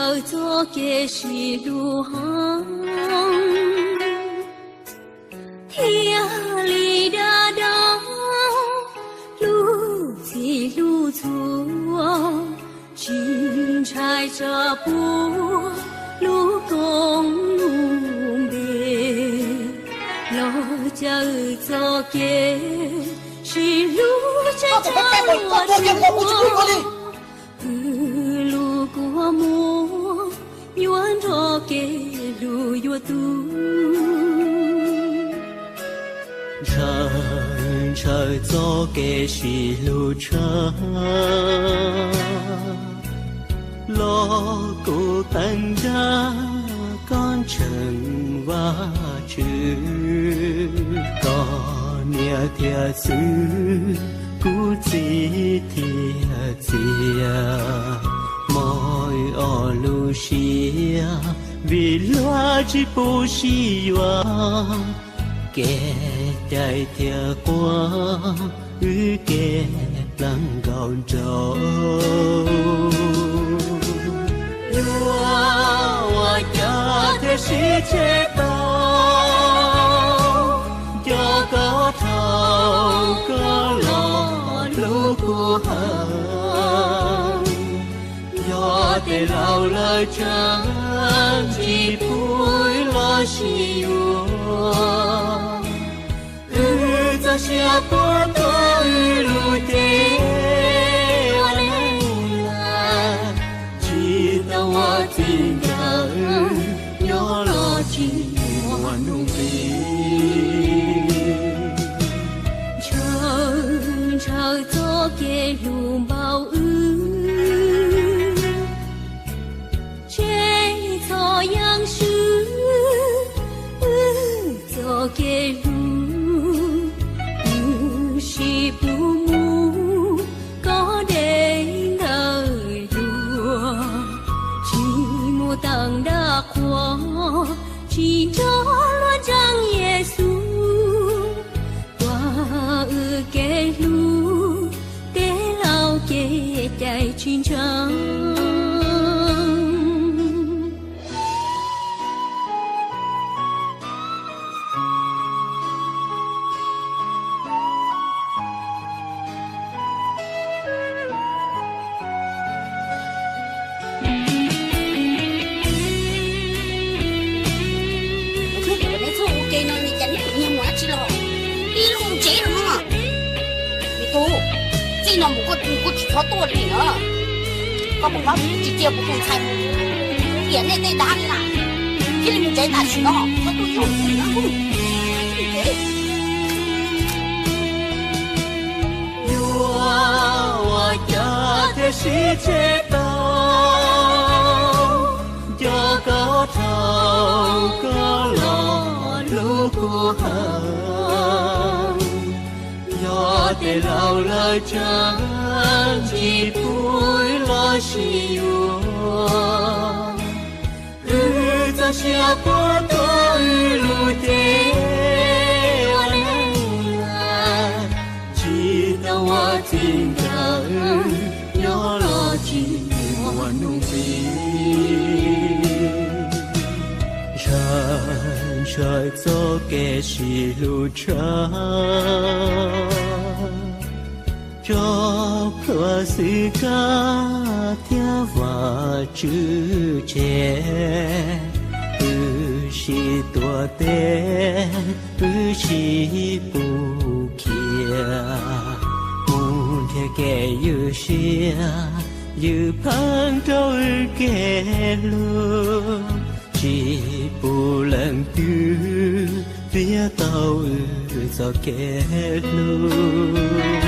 找做嘅是路行，天里大道，路起路错，金钗这步路公路别，老家做嘅是路真正我。路过莫远着给路越多，人车走给是路程，路过等着赶程瓦去，高年天子。古迹铁子呀，mỗi ở路西呀，vì loa chỉ bù xì hoa, kẻ đại thiệt quá, kẻ lăng gạo trâu. Loa cho thế sĩ chế tao, cho có thầu có lo. Lúc của hằng do để lao lời chẳng chỉ vui lo siêu ra xe có tôi lùi thế chỉ tao hoa tình đời nhỏ lo chỉ hoa nung vi chờ cho cái lũ bao chế cho yang sư cho cái lũ si bu mu có để lời đùa chỉ mua tặng đã khoa chỉ cho loan trang Giêsu qua cái lũ để lao cái chạy chiến tranh. nó một cái khóตัวđi nữa có một món chỉ tiêu một con菜hiện nay đây đã là cái mình chạy đã chỉ nó có tôi dùng nó không我家的世界到，有个头个老路过行，有的老了真几不了希望，日子下坡多雨路的。我听着有了情我努力人生走的是路程这可是个天话之间不是多的不是不care kẻ yêu xia yêu phang trâu kẻ lúa chỉ bù lần thứ phía tàu do kẻ lúa